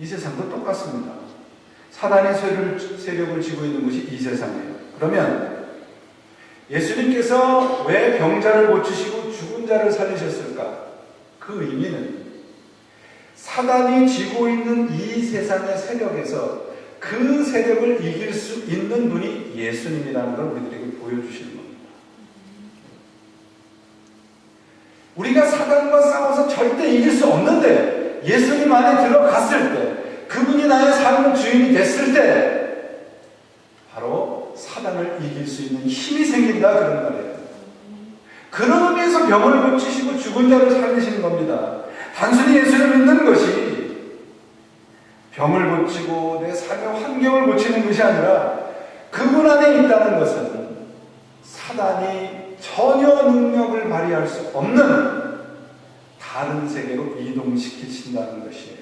이 세상도 똑같습니다. 사단이 세력을 쥐고 있는 것이 이 세상이에요. 그러면 예수님께서 왜 병자를 고치시고 죽은 자를 살리셨을까? 그 의미는 사단이 쥐고 있는 이 세상의 세력에서 그 세력을 이길 수 있는 분이 예수님이라는 걸 우리들에게 보여주시는 겁니다. 우리가 사단과 싸워서 절대 이길 수 없는데 예수님 안에 들어갔을 때, 그분이 나의 삶의 주인이 됐을 때 바로 사단을 이길 수 있는 힘이 생긴다, 그런 말이에요. 그런 의미에서 병을 고치시고 죽은 자를 살리시는 겁니다. 단순히 예수를 믿는 것이 병을 고치고 내 삶의 환경을 고치는 것이 아니라 그분 안에 있다는 것은 사단이 전혀 능력을 발휘할 수 없는 다른 세계로 이동시키신다는 것이에요.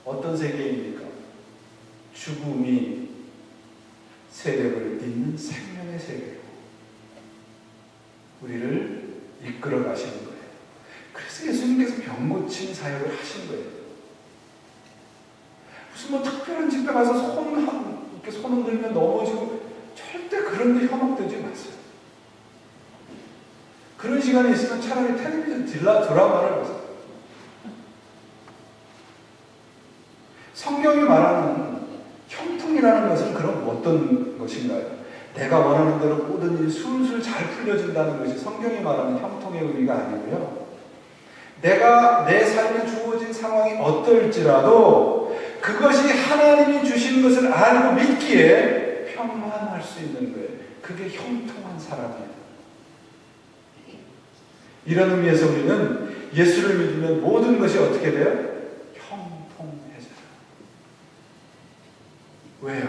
어떤 세계입니까? 죽음이 세력을 잇는 생명의 세계로 우리를 이끌어 가시는 거예요. 그래서 예수님께서 병 고친 사역을 하신 거예요. 무슨 뭐 특별한 집회 가서 이렇게 손 흔들면 넘어지고 절대 그런 데 현혹되지 마세요. 그런 시간이 있으면 차라리 텔레비전 드라마를 보세요. 성경이 말하는 형통이라는 것은 그럼 어떤 것인가요? 내가 원하는 대로 모든 일이 술술 잘 풀려진다는 것이 성경이 말하는 형통의 의미가 아니고요. 내가 내 삶에 주어진 상황이 어떨지라도 그것이 하나님이 주신 것을 알고 믿기에 평안할 수 있는 거예요. 그게 형통한 사람이에요. 이런 의미에서 우리는 예수를 믿으면 모든 것이 어떻게 돼요? 형통해져요. 왜요?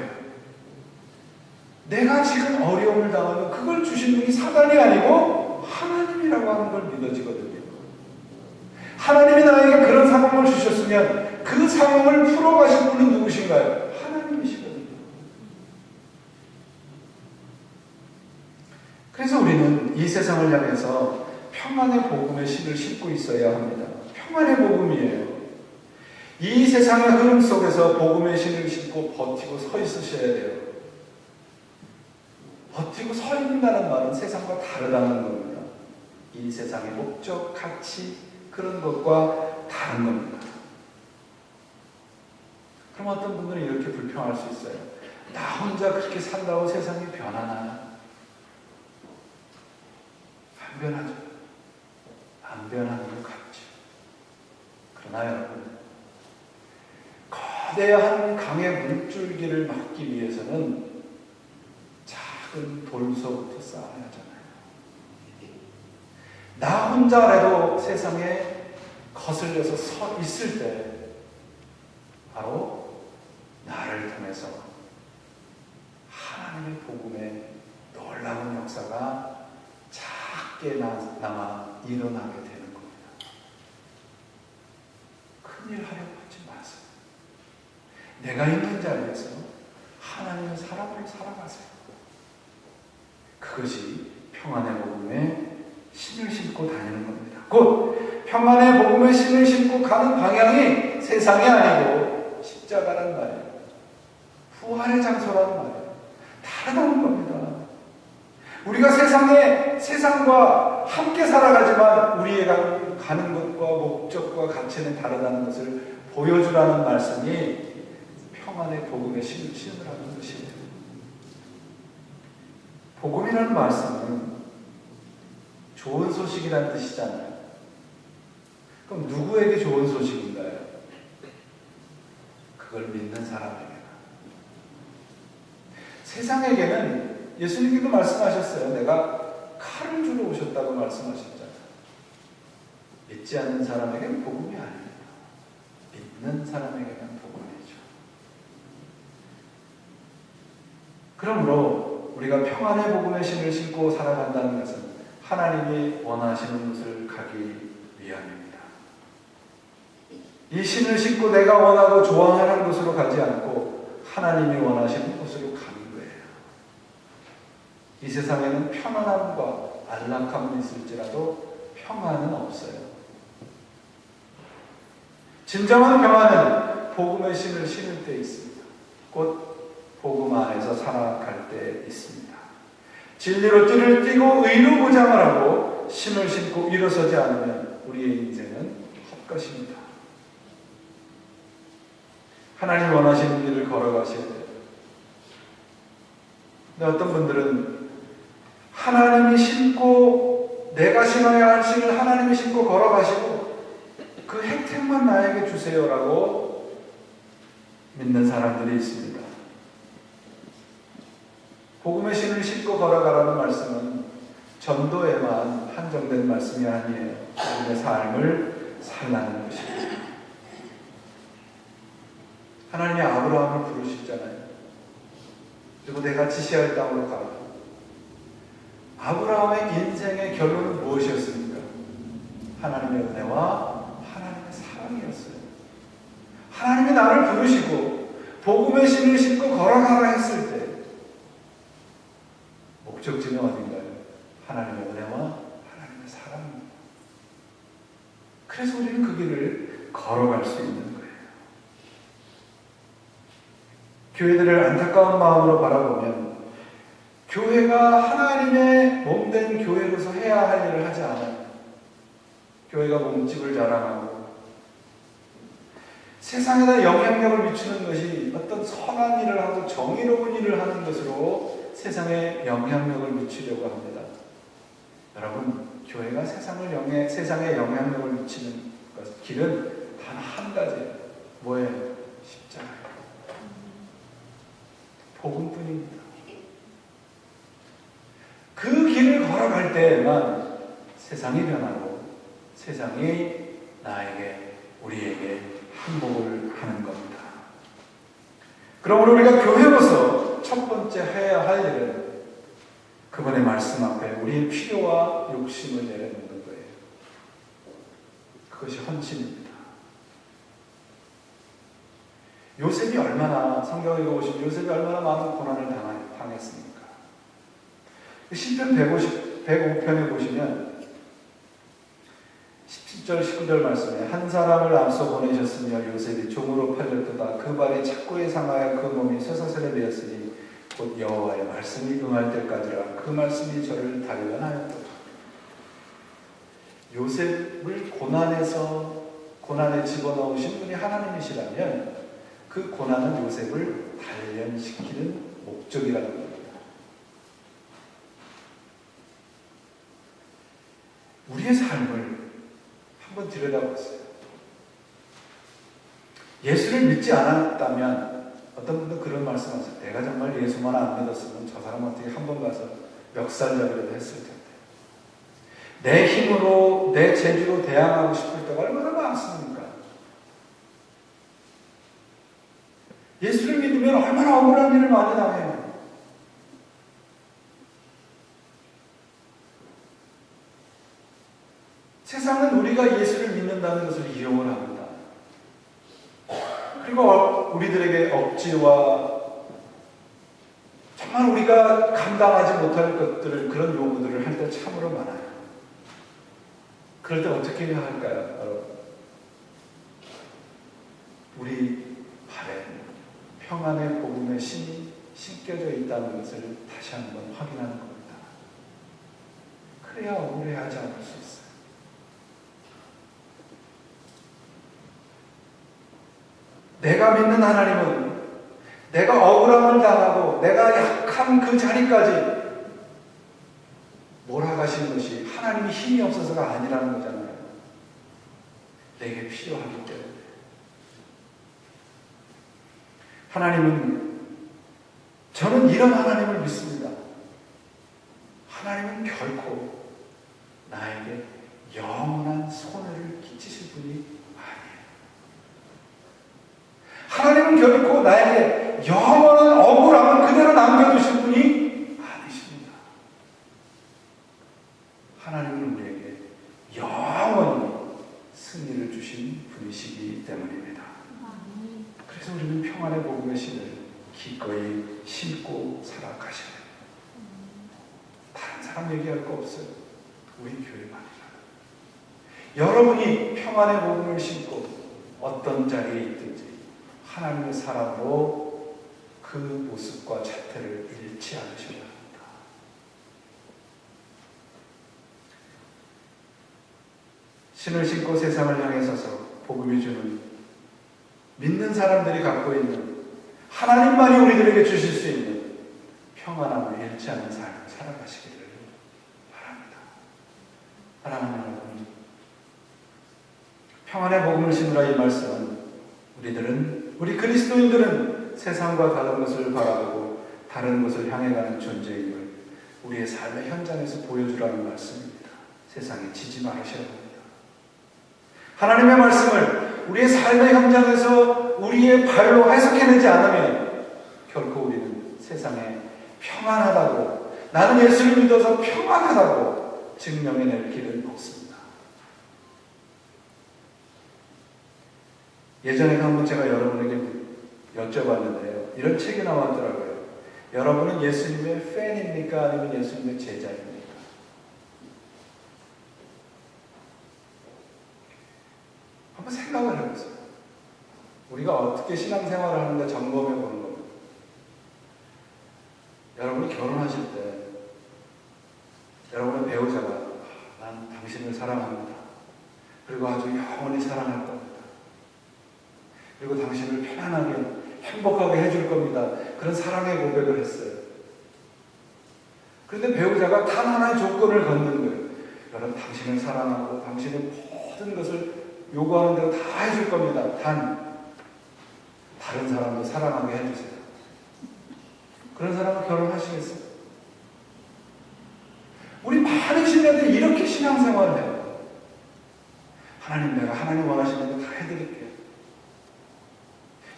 내가 지금 어려움을 당하면 그걸 주신 분이 사단이 아니고 하나님이라고 하는 걸 믿어지거든요. 하나님이 나에게 그런 상황을 주셨으면 그 상황을 풀어가신 분은 누구신가요? 하나님이시거든요. 그래서 우리는 이 세상을 향해서 평안의 복음의 신을 신고 있어야 합니다. 평안의 복음이에요. 이 세상의 흐름 속에서 복음의 신을 신고 버티고 서 있으셔야 돼요. 버티고 서 있는다는 말은 세상과 다르다는 겁니다. 이 세상의 목적, 가치, 그런 것과 다른 겁니다. 그럼 어떤 분들은 이렇게 불평할 수 있어요. 나 혼자 그렇게 산다고 세상이 변하나? 안 변하죠. 안 변하는 것 같죠. 그러나 여러분, 거대한 강의 물줄기를 막기 위해서는 작은 돌서부터 쌓아야 하잖아요. 나 혼자라도 세상에 거슬려서 서 있을 때 바로 나를 통해서 하나님의 복음의 놀라운 역사가 작게 남아 일어나게 되는 겁니다. 큰일 하려고 하지 마세요. 내가 있는 자리에서 하나님의 사람을 살아가세요. 그것이 평안의 복음의 신을 신고 다니는 겁니다. 곧 평안의 복음의 신을 신고 가는 방향이 세상이 아니고 십자가란 말이에요. 부활의 장소라는 말이에요. 다르다는 겁니다. 우리가 세상과 함께 살아가지만 우리의 가는 것과 목적과 가치는 다르다는 것을 보여주라는 말씀이 평안의 복음의 신을 신으라는 것이에요. 복음이라는 말씀은 좋은 소식이라는 뜻이잖아요. 그럼 누구에게 좋은 소식인가요? 그걸 믿는 사람에게. 세상에게는 예수님께도 말씀하셨어요. 내가 칼을 주러 오셨다고 말씀하셨잖아요. 믿지 않는 사람에게는 복음이 아닙니다. 믿는 사람에게는 복음이죠. 그러므로 우리가 평안의 복음의 신을 신고 살아간다는 것은 하나님이 원하시는 곳을 가기 위함입니다. 이 신을 신고 내가 원하고 좋아하는 곳으로 가지 않고 하나님이 원하시는 곳으로 가는 거예요. 이 세상에는 편안함과 안락함은 있을지라도 평안은 없어요. 진정한 평안은 복음의 신을 신을 때 있습니다. 곧 복음 안에서 살아갈 때 있습니다. 진리로 띠를 띠고 의로 무장을 하고 신을 신고 일어서지 않으면 우리의 인생은 헛것입니다. 하나님 원하시는 길을 걸어가셔야 돼요. 근데 어떤 분들은 하나님이 신고 내가 신어야 할 신을 하나님이 신고 걸어가시고 그 혜택만 나에게 주세요라고 믿는 사람들이 있습니다. 복음의 신을 신고 걸어가라는 말씀은 전도에만 한정된 말씀이 아니에요. 우리의 삶을 살라는 것입니다. 하나님이 아브라함을 부르시잖아요. 그리고 내가 지시할 땅으로 가라. 아브라함의 인생의 결론은 무엇이었습니까? 하나님의 은혜와 하나님의 사랑이었어요. 하나님이 나를 부르시고 복음의 신을 신고 걸어가라 했을 때 목적지는 어딘가요? 하나님의 은혜와 하나님의 사랑입니다. 그래서 우리는 그 길을 걸어갈 수 있는 거예요. 교회들을 안타까운 마음으로 바라보면 교회가 하나님의 몸된 교회로서 해야 할 일을 하지 않아요. 교회가 몸집을 자랑하고 세상에다 영향력을 미치는 것이 어떤 선한 일을 하고 정의로운 일을 하는 것으로 세상에 영향력을 미치려고 합니다. 여러분, 교회가 세상에 영향력을 미치는 길은 단 한 가지예요. 뭐예요? 십자가예요. 복음뿐입니다. 그 길을 걸어갈 때에만 세상이 변하고 세상이 나에게, 우리에게 항복을 하는 겁니다. 그러므로 우리가 교회로서 첫 번째 해야 할 일은 그분의 말씀 앞에 우리의 필요와 욕심을 내려놓는 거예요. 그것이 헌신입니다. 요셉이 얼마나, 성경에 보시면 요셉이 얼마나 많은 고난을 당했습니까? 시편 105편에 보시면 17절 19절 말씀에 한 사람을 앞서 보내셨으며 요셉이 종으로 팔렸도다. 그 발이 착고에 상하여 그 몸이 쇠사슬에 매었으니 곧 여호와의 말씀이 응할 때까지라. 그 말씀이 저를 단련하였도다. 요셉을 고난에 집어넣으신 분이 하나님이시라면 그 고난은 요셉을 단련시키는 목적이라는 겁니다. 우리의 삶을 한번 들여다봤어요. 예수를 믿지 않았다면 어떤 분도 그런 말씀하세요. 내가 정말 예수만 안 믿었으면 저 사람 어떻게 한 번 가서 멱살잡이라도 했을 텐데. 내 힘으로, 내 재주로 대항하고 싶을 때가 얼마나 많습니까? 예수를 믿으면 얼마나 억울한 일을 많이 당해요. 세상은 우리가 예수를 믿는다는 것을 이용을 합니다. 그리고 우리들에게 억지와 정말 우리가 감당하지 못할 것들을, 그런 요구들을 할 때 참으로 많아요. 그럴 때 어떻게 해야 할까요, 여러분? 우리 발에 평안의 복음의 신이 신겨져 있다는 것을 다시 한번 확인하는 겁니다. 그래야 억울해하지 않을 수 있어요. 내가 믿는 하나님은 내가 억울함을 당하고 내가 약한 그 자리까지 몰아가신 것이 하나님이 힘이 없어서가 아니라는 거잖아요. 내게 필요하기 때문에. 하나님은, 저는 이런 하나님을 믿습니다. 하나님은 결코 나에게 영원한 손해를 끼치실 분이 아니에요. 하나님은 결코 나에게 영원한 억울함을 그대로 남겨두실 분이 아니십니다. 하나님은 우리에게 영원히 승리를 주신 분이시기 때문입니다. 그래서 우리는 평안의 복음의 신을 기꺼이 신고 살아가셔야 돼요. 다른 사람 얘기할 거 없어요. 우리 교회만이라. 여러분이 평안의 복음을 신고 어떤 자리에 있든지 하나님의 사람으로 그 모습과 자태를 잃지 않으셔야 합니다. 신을 신고 세상을 향해 서서 복음이 주는 믿는 사람들이 갖고 있는 하나님만이 우리들에게 주실 수 있는 평안함을 잃지 않는 삶을 살아가시기를 바랍니다. 사랑하는 여러분, 평안의 복음을 심으라 이 말씀은 우리 그리스도인들은 세상과 다른 것을 바라보고 다른 것을 향해 가는 존재임을 우리의 삶의 현장에서 보여주라는 말씀입니다. 세상에 지지 말으셔야 합니다. 하나님의 말씀을 우리의 삶의 현장에서 우리의 발로 해석해내지 않으면 결코 우리는 세상에 평안하다고, 나는 예수를 믿어서 평안하다고 증명해낼 길은 없습니다. 예전에 한번 제가 여러분에게 여쭤봤는데요. 이런 책이 나왔더라고요. 여러분은 예수님의 팬입니까? 아니면 예수님의 제자입니까? 한번 생각을 해보세요. 우리가 어떻게 신앙생활을 하는가 점검해 보는 겁니다. 여러분이 결혼하실 때 여러분의 배우자가 난 당신을 사랑합니다. 그리고 아주 영원히 사랑할 겁니다. 그리고 당신을 편안하게 행복하게 해줄 겁니다. 그런 사랑의 고백을 했어요. 그런데 배우자가 단 하나의 조건을 걷는 거예요. 여러분 당신을 사랑하고 당신의 모든 것을 요구하는 대로 다 해줄 겁니다. 단 다른 사람도 사랑하게 해주세요. 그런 사람은 결혼하시겠어요? 우리 많은 신자들이 이렇게 신앙생활을 해요. 하나님, 내가 하나님 원하시는 거 다 해드릴게요.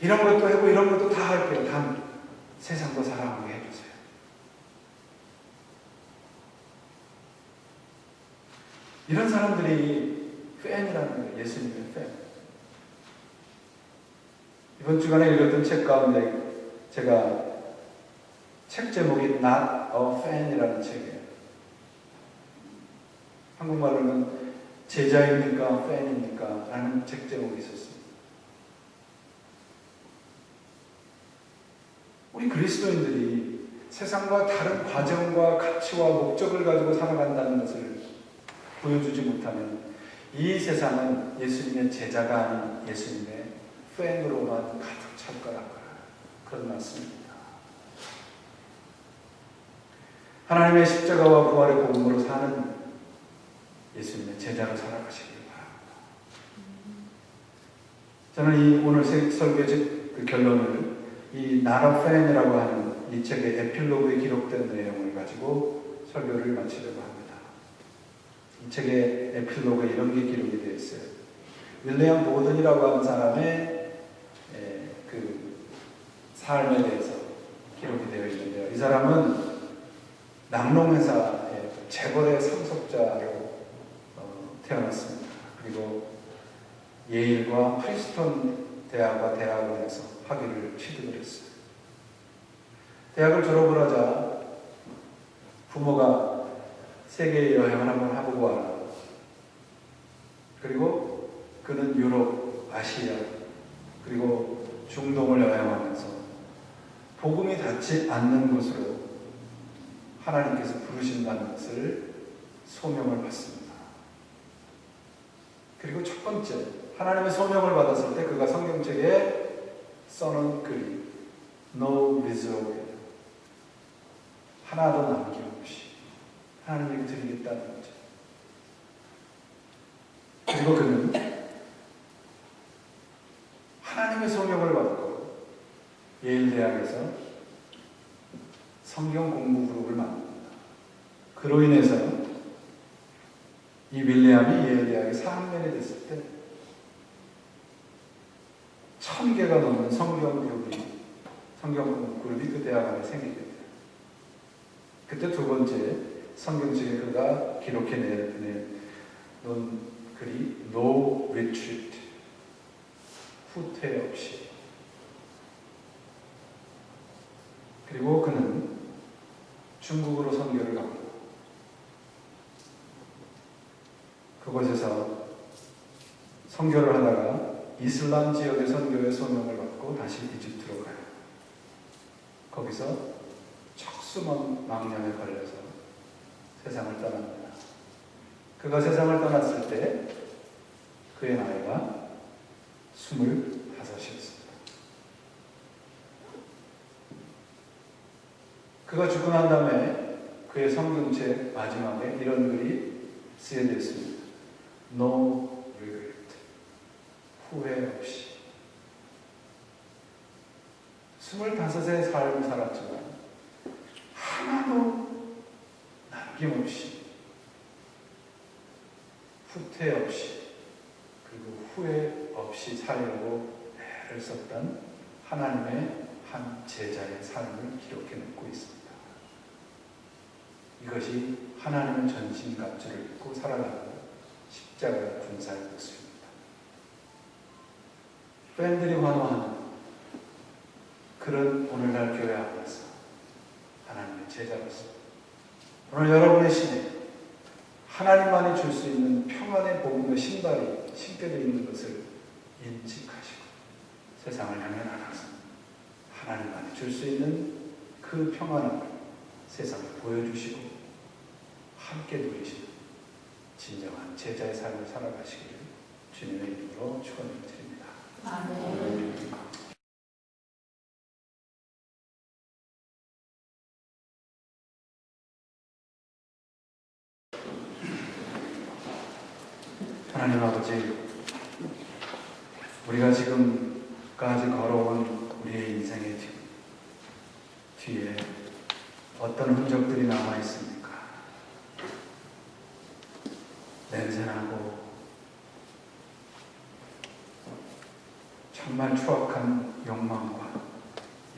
이런 것도 하고 이런 것도 다 할게요. 단 세상도 사랑하게 해주세요. 이런 사람들이 팬이라는 거예요. 예수님의 팬. 이번 주간에 읽었던 책 가운데 제가 책 제목이 Not a Fan이라는 책이에요. 한국말로는 제자입니까? 팬입니까? 라는 책 제목이 있었습니다. 우리 그리스도인들이 세상과 다른 과정과 가치와 목적을 가지고 살아간다는 것을 보여주지 못하면 이 세상은 예수님의 제자가 아닌 예수님의 팬으로만 가득 찰 거라고 그런 말씀입니다. 하나님의 십자가와 부활의 복음으로 사는 예수님의 제자로 살아가시길 바랍니다. 저는 이 오늘 설교의 그 결론을 이 Not a Fan이라고 하는 이 책의 에필로그에 기록된 내용을 가지고 설교를 마치려고 합니다. 이 책의 에필로그에 이런 게 기록이 되어 있어요. 윌리엄 보든이라고 하는 사람의 그 삶에 대해서 기록이 되어 있는데요. 이 사람은 낙농회사의 재벌의 상속자로 태어났습니다. 그리고 예일과 프리스턴 대학과 대학원에서 학위를 취득을 했어요. 대학을 졸업을 하자 부모가 세계 여행을 한번 해보고 와라. 그리고 그는 유럽, 아시아, 그리고 중동을 여행하면서 복음이 닿지 않는 곳으로 하나님께서 부르신다는 것을 소명을 받습니다. 그리고 첫 번째, 하나님의 소명을 받았을 때 그가 성경책에 써놓은 글이 No reserve, 하나도 남김없이 하나님에게 드리겠다는 거죠. 그리고 그는 하나님의 소명을 받고 예일 대학에서 성경 공부 그룹을 만듭니다. 그로 인해서 이 윌리엄이 예일 대학의 4학년이 됐을 때 1000개가 넘는 성경 그룹이 그 대학 안에 생기게 돼요. 그때 두 번째 성경책에 그가 기록해낸 글이 No retreat, 후퇴 없이. 그리고 그는 중국으로 선교를 갑니다. 그곳에서 선교를 하다가 이슬람 지역의 선교의 소명을 받고 다시 이집트로 가요. 거기서 척수망염에 걸려서 세상을 떠납니다. 그가 세상을 떠났을 때 그의 나이가 25이었습니다. 그가 죽고 난 다음에 그의 성경책 마지막에 이런 글이 쓰여져 있습니다. No regret. 후회 없이. 25의 삶을 살았지만 하나도 남김없이, 후퇴 없이, 그리고 후회 없이 살려고 애를 썼던 하나님의 한 제자의 삶을 기록해 놓고 있습니다. 이것이 하나님의 전신갑주를 입고 살아가는 십자가의 군사의 모습입니다. 팬들이 환호하는 그런 오늘날 교회 앞에서 하나님의 제자로서 오늘 여러분의 신에 하나님만이 줄 수 있는 평안의 복음의 신발이 신겨져 있는 것을 인식하시고 세상을 향해 나가서 하나님만이 줄 수 있는 그 평안함을 세상에 보여주시고 함께 누리시는 진정한 제자의 삶을 살아가시기를 주님의 이름으로 축원드립니다. 아멘. 하나님 아버지, 우리가 지금까지 걸어온 우리의 인생의 뒤에 어떤 흔적들이 남아 있습니까? 냄새나고 정말 추악한 욕망과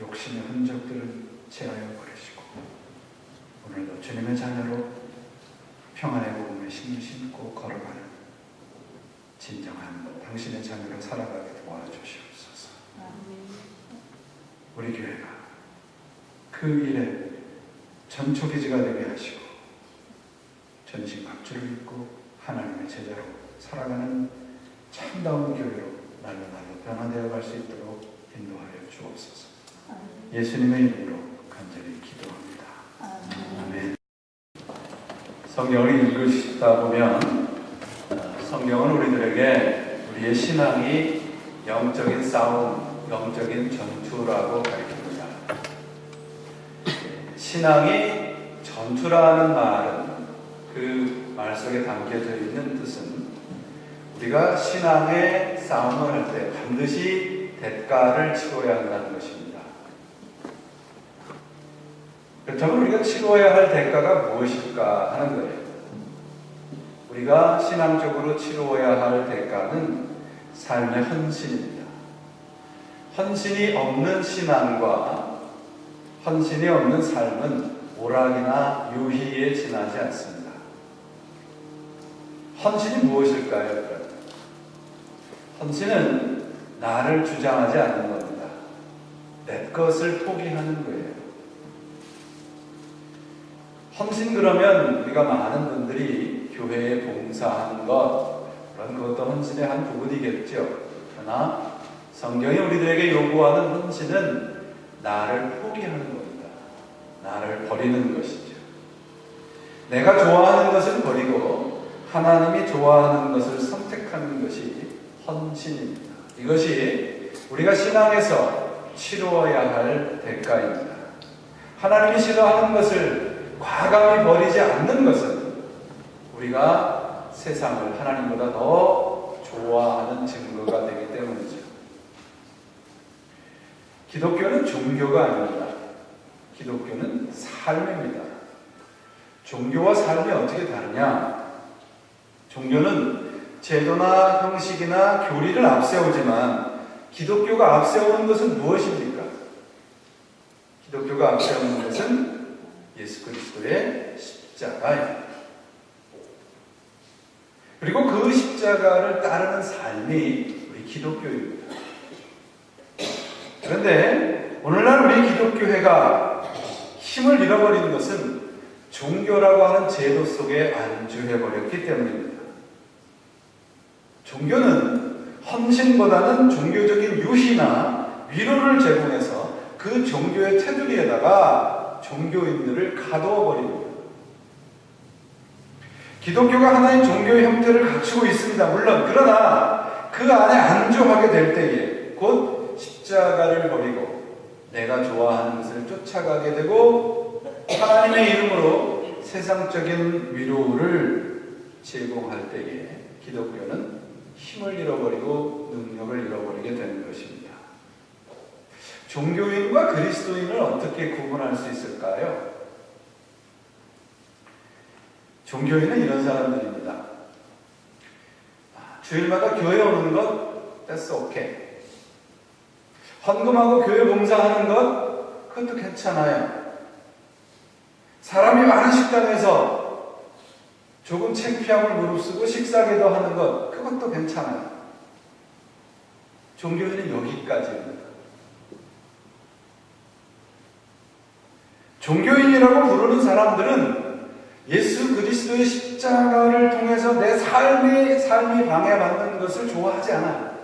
욕심의 흔적들을 제하여 버리시고 오늘도 주님의 자녀로 평안의 복음의 신을 신고 걸어가는 진정한 당신의 자녀로 살아가게 도와주시옵소서. 우리 교회가 그 일에 전초기지가 되게 하시고 전신갑주를 입고 하나님의 제자로 살아가는 참다운 교회로 날로 변화되어 갈 수 있도록 인도하여 주옵소서. 예수님의 이름으로 간절히 기도합니다. 아멘. 성경을 읽으시다 보면 성경은 우리들에게 우리의 신앙이 영적인 싸움, 영적인 전투라고 가르칩니다. 신앙이 전투라는 말은 그 말 속에 담겨져 있는 뜻은 우리가 신앙의 싸움을 할 때 반드시 대가를 치러야 한다는 것입니다. 그렇다면 우리가 치러야 할 대가가 무엇일까 하는 거예요. 우리가 신앙적으로 치러야 할 대가는 삶의 헌신입니다. 헌신이 없는 신앙과 헌신이 없는 삶은 오락이나 유희에 지나지 않습니다. 헌신이 무엇일까요? 헌신은 나를 주장하지 않는 겁니다. 내 것을 포기하는 거예요. 헌신 그러면 우리가 많은 분들이 교회에 봉사하는 것, 그런 것도 헌신의 한 부분이겠죠. 그러나 성경이 우리들에게 요구하는 헌신은 나를 포기하는 겁니다. 나를 버리는 것이죠. 내가 좋아하는 것을 버리고 하나님이 좋아하는 것을 선택하는 것이 헌신입니다. 이것이 우리가 신앙에서 치루어야 할 대가입니다. 하나님이 싫어하는 것을 과감히 버리지 않는 것은 우리가 세상을 하나님보다 더 좋아하는 증거가 되기 때문이죠. 기독교는 종교가 아닙니다. 기독교는 삶입니다. 종교와 삶이 어떻게 다르냐? 종교는 제도나 형식이나 교리를 앞세우지만 기독교가 앞세우는 것은 무엇입니까? 기독교가 앞세우는 것은 예수 그리스도의 십자가입니다. 그리고 그 십자가를 따르는 삶이 우리 기독교입니다. 그런데 오늘날 우리 기독교회가 힘을 잃어버린 것은 종교라고 하는 제도 속에 안주해버렸기 때문입니다. 종교는 헌신보다는 종교적인 유희나 위로를 제공해서 그 종교의 테두리에다가 종교인들을 가두어 버립니다. 기독교가 하나의 종교의 형태를 갖추고 있습니다. 물론 그러나 그 안에 안주하게 될 때에 곧 십자가를 버리고 내가 좋아하는 것을 쫓아가게 되고 하나님의 이름으로 세상적인 위로를 제공할 때에 기독교는 힘을 잃어버리고 능력을 잃어버리게 되는 것입니다. 종교인과 그리스도인을 어떻게 구분할 수 있을까요? 종교인은 이런 사람들입니다. 주일마다 교회 오는 것, that's okay. 헌금하고 교회 봉사하는 것, 그것도 괜찮아요. 사람이 많은 식당에서 조금 창피함을 무릅쓰고 식사기도 하는 것, 그것도 괜찮아요. 종교인은 여기까지입니다. 종교인이라고 부르는 사람들은 예수 그리스도의 십자가를 통해서 내 삶이 방해받는 것을 좋아하지 않아요.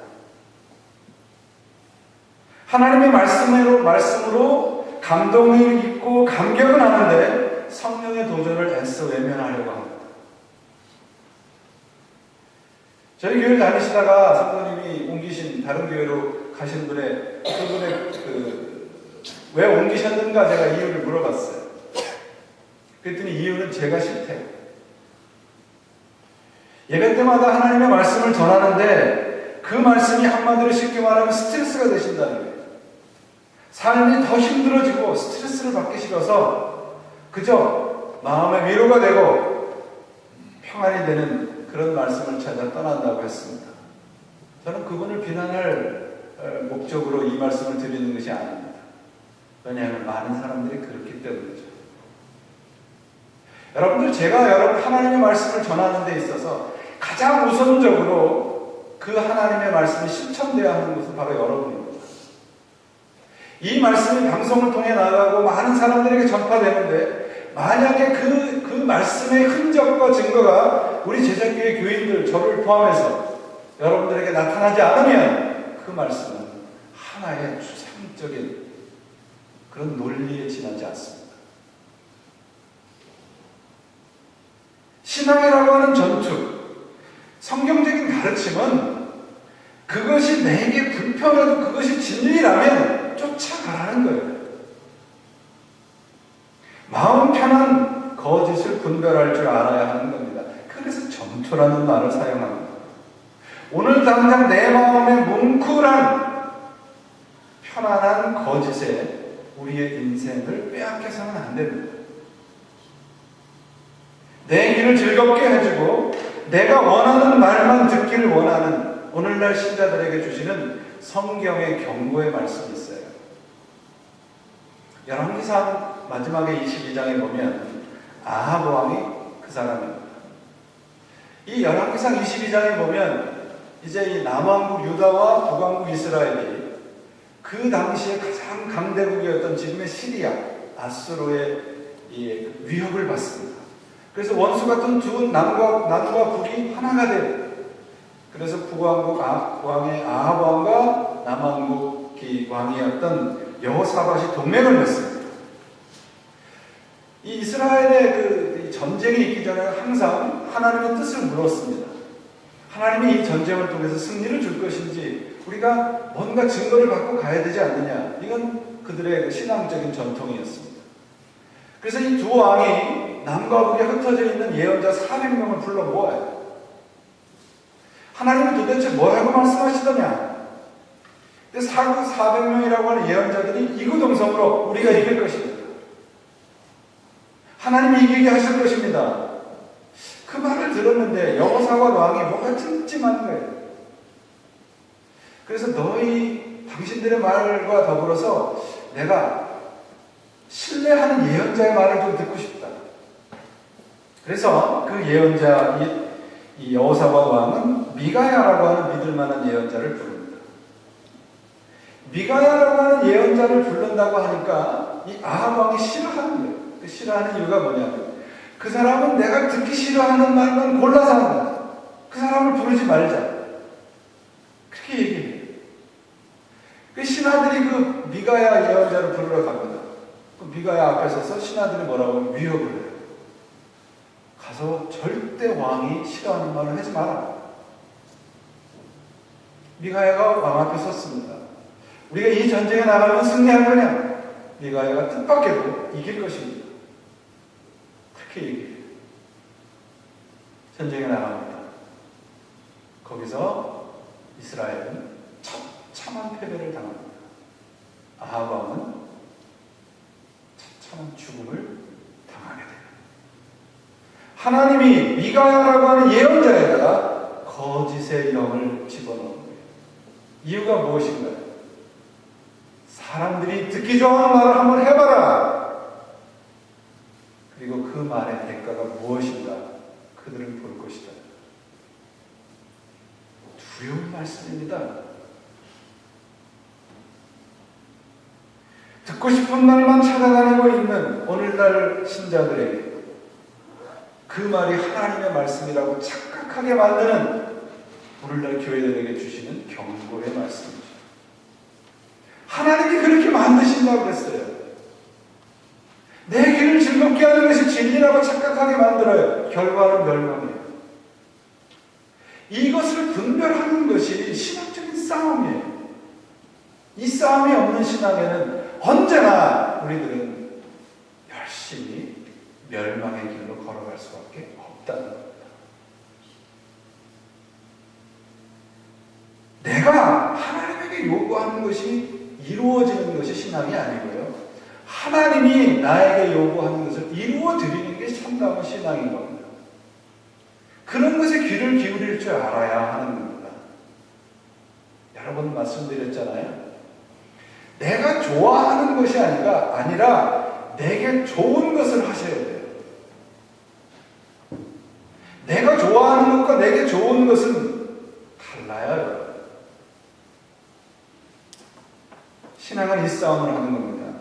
하나님의 말씀으로 감동을 입고 감격은 하는데 성령의 도전을 애써 외면하려고 합니다. 저희 교회를 다니시다가 성도님이 옮기신 다른 교회로 가신 그분의 왜 옮기셨는가 제가 이유를 물어봤어요. 그랬더니 이유는 제가 싫대요. 예배 때마다 하나님의 말씀을 전하는데 그 말씀이 한마디로 쉽게 말하면 스트레스가 되신다는 거예요. 삶이 더 힘들어지고 스트레스를 받기 싫어서 그저 마음의 위로가 되고 평안이 되는 그런 말씀을 찾아 떠난다고 했습니다. 저는 그분을 비난할 목적으로 이 말씀을 드리는 것이 아닙니다. 왜냐하면 많은 사람들이 그렇기 때문이죠. 여러분들, 제가 여러분 하나님의 말씀을 전하는 데 있어서 가장 우선적으로 그 하나님의 말씀이 실천되어야 하는 것은 바로 여러분입니다. 이 말씀이 방송을 통해 나가고 많은 사람들에게 전파되는데 만약에 그 말씀의 흔적과 증거가 우리 제자교회 교인들, 저를 포함해서 여러분들에게 나타나지 않으면 그 말씀은 하나의 추상적인 그런 논리에 지나지 않습니다. 신앙이라고 하는 전투, 성경적인 가르침은 그것이 내게 불편해도 그것이 진리라면 쫓아가라는 거예요. 마음 편한 거짓을 분별할 줄 알아야 하는 겁니다. 그래서 전투라는 말을 사용합니다. 오늘 당장 내 마음에 뭉클한 편안한 거짓에 우리의 인생을 빼앗겨서는 안 됩니다. 내 길을 즐겁게 해주고 내가 원하는 말만 듣기를 원하는 오늘날 신자들에게 주시는 성경의 경고의 말씀이 있어요. 열왕기상 마지막에 22장에 보면 아합 왕이 그 사람입니다. 이 열왕기상 22장에 보면 이제 이 남왕국 유다와 북왕국 이스라엘이 그 당시에 가장 강대국이었던 지금의 시리아, 아수르의 위협을 받습니다. 그래서 원수 같은 두 남과 북이 하나가 돼요. 그래서 북왕국 왕의 아합 왕과 남왕국 왕이었던 여호사밧이 동맹을 맺습니다. 이 이스라엘의 전쟁이 있기 전에 항상 하나님의 뜻을 물었습니다. 하나님이 이 전쟁을 통해서 승리를 줄 것인지 우리가 뭔가 증거를 갖고 가야 되지 않느냐. 이건 그들의 신앙적인 전통이었습니다. 그래서 이 두 왕이 남과 북에 흩어져 있는 예언자 400명을 불러 모아요. 하나님은 도대체 뭐라고 말씀하시더냐? 근데 400명이라고 하는 예언자들이 이구동성으로 우리가 이길 것입니다. 하나님이 이기게 하실 것입니다. 그 말을 들었는데 여호사밧 왕이 뭔가 찜찜한 거예요. 그래서 당신들의 말과 더불어서 내가 신뢰하는 예언자의 말을 좀 듣고 싶다. 그래서 그 예언자, 이 여호사밧 왕은 미가야라고 하는 믿을 만한 예언자를 부릅니다. 미가야라고 하는 예언자를 부른다고 하니까 이 아합 왕이 싫어하는 거예요. 그 싫어하는 이유가 뭐냐면 그 사람은 내가 듣기 싫어하는 말만 골라서 한다. 그 사람을 부르지 말자. 그렇게 그렇게 얘기해요. 그 신하들이 그 미가야 예언자를 부르러 갑니다. 그 미가야 앞에 서서 신하들이 뭐라고 하면 위협을 해요. 가서 절대 왕이 싫어하는 말을 하지 마라. 미가야가 왕 앞에 섰습니다. 우리가 이 전쟁에 나가면 승리할 거냐? 미가야가 뜻밖에도 이길 것입니다. 그렇게 얘기해요. 전쟁에 나갑니다. 거기서 이스라엘은 처참한 패배를 당합니다. 아합 왕은 처참한 죽음을 당하게 돼요. 하나님이 미가야라고 하는 예언자에다가 거짓의 영을 집어넣은 거예요. 이유가 무엇인가요? 사람들이 듣기 좋아하는 말을 한번 해봐라. 그리고 그 말의 대가가 무엇인가 그들은 볼 것이다. 두려운 말씀입니다. 듣고 싶은 말만 찾아다니고 있는 오늘날 신자들에게 그 말이 하나님의 말씀이라고 착각하게 만드는 오늘날 교회들에게 주시는 경고의 말씀이죠. 하나님이 그렇게 만드신다고 그랬어요. 내 길을 즐겁게 하는 것이 진리라고 착각하게 만들어요. 결과는 멸망이에요. 이것을 분별하는 것이 신학적인 싸움이에요. 이 싸움이 없는 신앙에는 언제나 우리들은 열심히 멸망의 길로 걸어갈 수밖에 없다는 겁니다. 내가 하나님에게 요구하는 것이 이루어지는 것이 신앙이 아니고요. 하나님이 나에게 요구하는 것을 이루어 드리는 게 참다운 신앙인 겁니다. 그런 것에 귀를 기울일 줄 알아야 하는 겁니다. 여러 번 말씀드렸잖아요. 내가 좋아하는 것이 아니라 내게 좋은 것을 하셔야 돼요. 내가 좋아하는 것과 내게 좋은 것은 달라요. 신앙은 이 싸움을 하는 겁니다.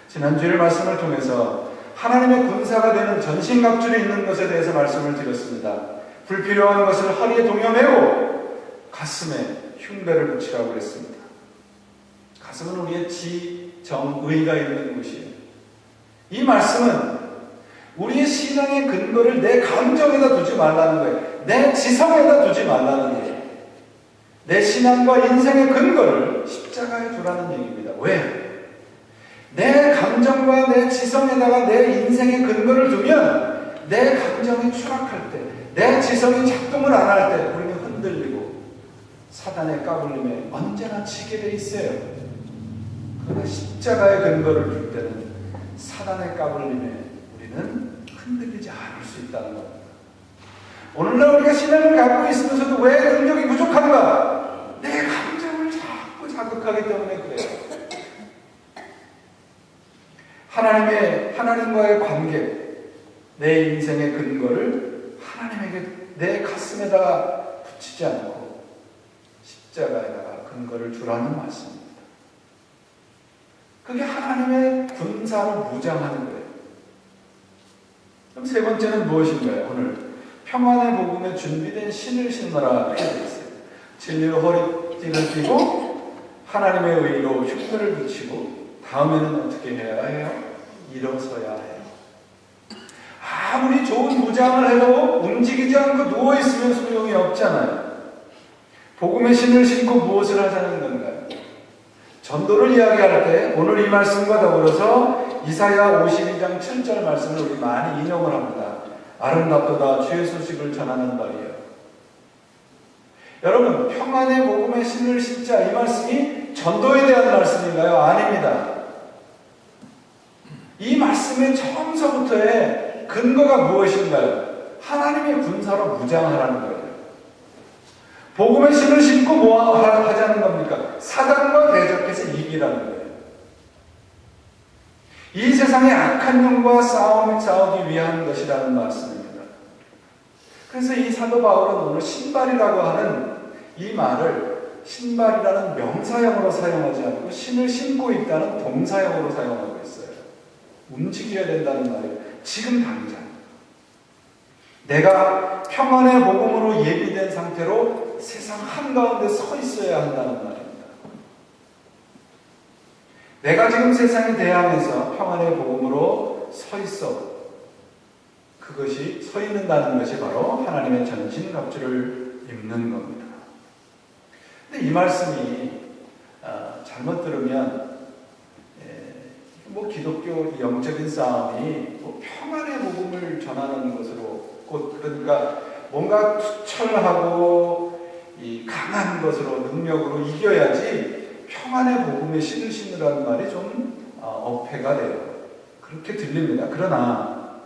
지난주일 말씀을 통해서 하나님의 군사가 되는 전신갑주를 입는 것에 대해서 말씀을 드렸습니다. 불필요한 것을 허리에 동여매고 가슴에 흉배를 붙이라고 그랬습니다. 가슴은 우리의 지정의가 있는 곳이에요. 이 말씀은 우리의 신앙의 근거를 내 감정에다 두지 말라는 거예요. 내 지성에다 두지 말라는 거예요. 내 신앙과 인생의 근거를 십자가에 두라는 얘기입니다. 왜? 내 감정과 내 지성에다가 내 인생의 근거를 두면 내 감정이 추락할 때, 내 지성이 작동을 안 할 때 우리는 흔들리고 사단의 까불림에 언제나 치게 돼 있어요. 그러나 십자가의 근거를 둘 때는 사단의 까불림에 우리는 흔들리지 않을 수 있다는 겁니다. 오늘날 우리가 신앙을 갖고 있으면서도 왜 능력이 부족한가? 내 감정을 자꾸 자극하기 때문에 그래요. 하나님과의 관계, 내 인생의 근거를 하나님에게 내 가슴에다가 붙이지 않고 십자가에다가 근거를 두라는 말씀입니다. 그게 하나님의 군사로 무장하는 거예요. 그럼 세 번째는 무엇인가요? 오늘 평안의 복음에 준비된 신을 신노라 이렇게 되어 있어요. 진리로 허리띠를 띠고 하나님의 의로 흉배를 붙이고 다음에는 어떻게 해야 해요? 일어서야 해요. 아무리 좋은 무장을 해도 움직이지 않고 누워있으면 소용이 없잖아요. 복음의 신을 신고 무엇을 하자는 건가요? 전도를 이야기할 때 오늘 이 말씀과 더불어서 이사야 52장 7절 말씀을 우리 많이 인용을 합니다. 아름답도다 주의 소식을 전하는 날이에요. 여러분, 평안의 복음의 신을 신자 이 말씀이 전도에 대한 말씀인가요? 아닙니다. 이 말씀의 처음서부터의 근거가 무엇인가요? 하나님의 군사로 무장하라는 거예요. 복음의 신을 신고 뭐 하자는 겁니까? 사단과 대적해서 이기라는 거예요. 이 세상의 악한 영과 싸우기 위한 것이라는 말씀입니다. 그래서 이 사도 바울은 오늘 신발이라고 하는 이 말을 신발이라는 명사형으로 사용하지 않고 신을 신고 있다는 동사형으로 사용하고 있어요. 움직여야 된다는 말이에요. 지금 당장 내가 평안의 복음으로 예비된 상태로 그대로 세상 한가운데 서 있어야 한다는 말입니다. 내가 지금 세상에 대항해서 평안의 복음으로 서 있어. 그것이 서 있는다는 것이 바로 하나님의 전신 갑주를 입는 겁니다. 근데 이 말씀이 잘못 들으면 기독교 영적인 싸움이 평안의 복음을 전하는 것으로 그러니까 뭔가 투철하고 이 강한 것으로 능력으로 이겨야지 평안의 복음에 신을 신으라는 말이 좀 어폐가 돼요. 그렇게 들립니다. 그러나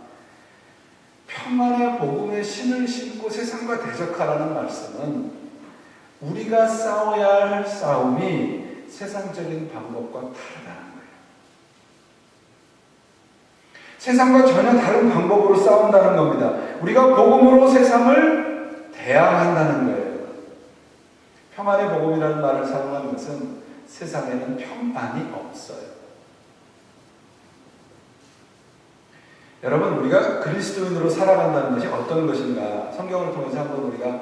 평안의 복음에 신을 신고 세상과 대적하라는 말씀은 우리가 싸워야 할 싸움이 세상적인 방법과 다르다는 거예요. 세상과 전혀 다른 방법으로 싸운다는 겁니다. 우리가 복음으로 세상을 대항한다는 거예요. 평안의 복음이라는 말을 사용하는 것은 세상에는 평안이 없어요. 여러분, 우리가 그리스도인으로 살아간다는 것이 어떤 것인가 성경을 통해서 한번 우리가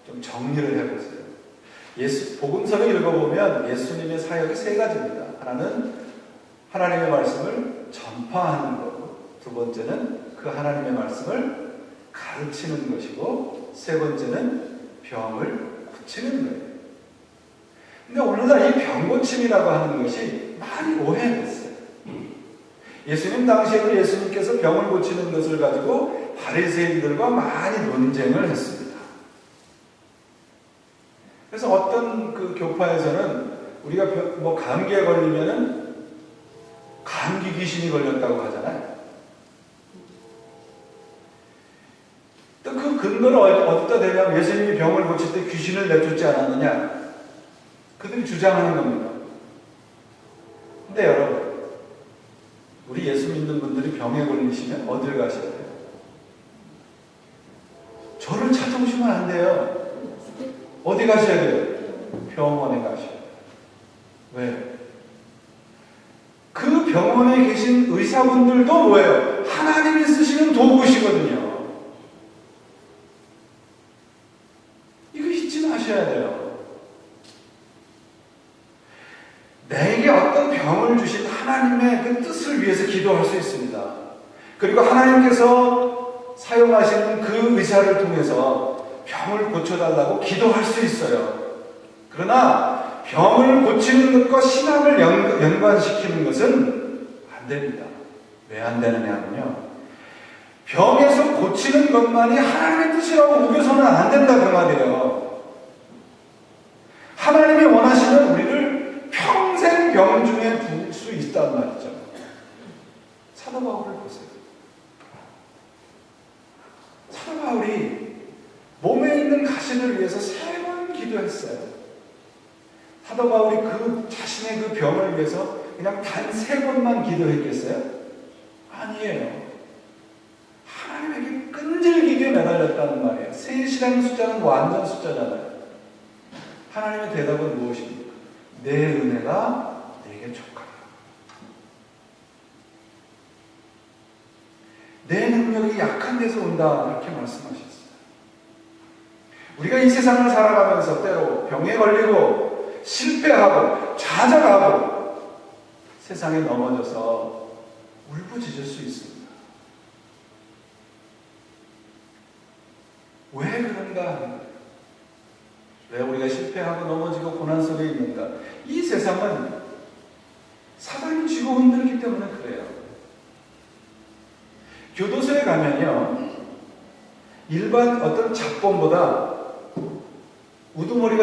좀 정리를 해보세요. 복음서를 읽어보면 예수님의 사역이 세 가지입니다. 하나는 하나님의 말씀을 전파하는 거고, 두 번째는 그 하나님의 말씀을 가르치는 것이고, 세 번째는 병을 고치는 거예요. 근데 오늘날 이 병고침이라고 하는 것이 많이 오해됐어요. 예수님 당시에도 예수님께서 병을 고치는 것을 가지고 바리새인들과 많이 논쟁을 했습니다. 그래서 어떤 그 교파에서는 우리가 감기에 걸리면은 감기 귀신이 걸렸다고 하잖아요. 또 그 근거를 어디다 대냐면 예수님이 병을 고칠 때 귀신을 내쫓지 않았느냐? 그들이 주장하는 겁니다. 근데 여러분, 우리 예수 믿는 분들이 병에 걸리시면 어딜 가셔야 돼요? 저를 찾아오시면 안 돼요. 어디 가셔야 돼요? 병원에 가셔야 돼요. 왜? 그 병원에 계신 의사분들도 뭐예요? 하나님이 쓰시는 도구시거든요. 이거 잊지 마셔야 돼요. 내게 어떤 병을 주신 하나님의 그 뜻을 위해서 기도할 수 있습니다. 그리고 하나님께서 사용하시는 그 의사를 통해서 병을 고쳐달라고 기도할 수 있어요. 그러나 병을 고치는 것과 신앙을 연관시키는 것은 안 됩니다. 왜 안 되느냐면요, 병에서 고치는 것만이 하나님의 뜻이라고 우겨서는 안 된다 그 말이에요. 하나님이 원하시는 우리를 평생 병 중에 둘 수 있단 말이죠. 사도 바울을 보세요. 사도 바울이 몸에 있는 가시를 위해서 3번 기도했어요. 사도 바울이 그 자신의 그 병을 위해서 그냥 단 3번만 기도했겠어요? 아니에요. 하나님에게 끈질기게 매달렸다는 말이에요. 3이라는 숫자는 완전 숫자잖아요. 하나님의 대답은 무엇입니까? 내 은혜가 내게 족하다. 내 능력이 약한 데서 온다, 이렇게 말씀하셨어요. 우리가 이 세상을 살아가면서 때로 병에 걸리고 실패하고 좌절하고 세상에 넘어져서 울부짖을 수 있습니다. 왜 그런가 하는 거예요. 왜 우리가 실패하고 넘어지고 고난 속에 있는가? 이 세상은 사단이 쥐고 흔들기 때문에 그래요. 교도소에 가면요, 일반 어떤 잡범보다 우두머리가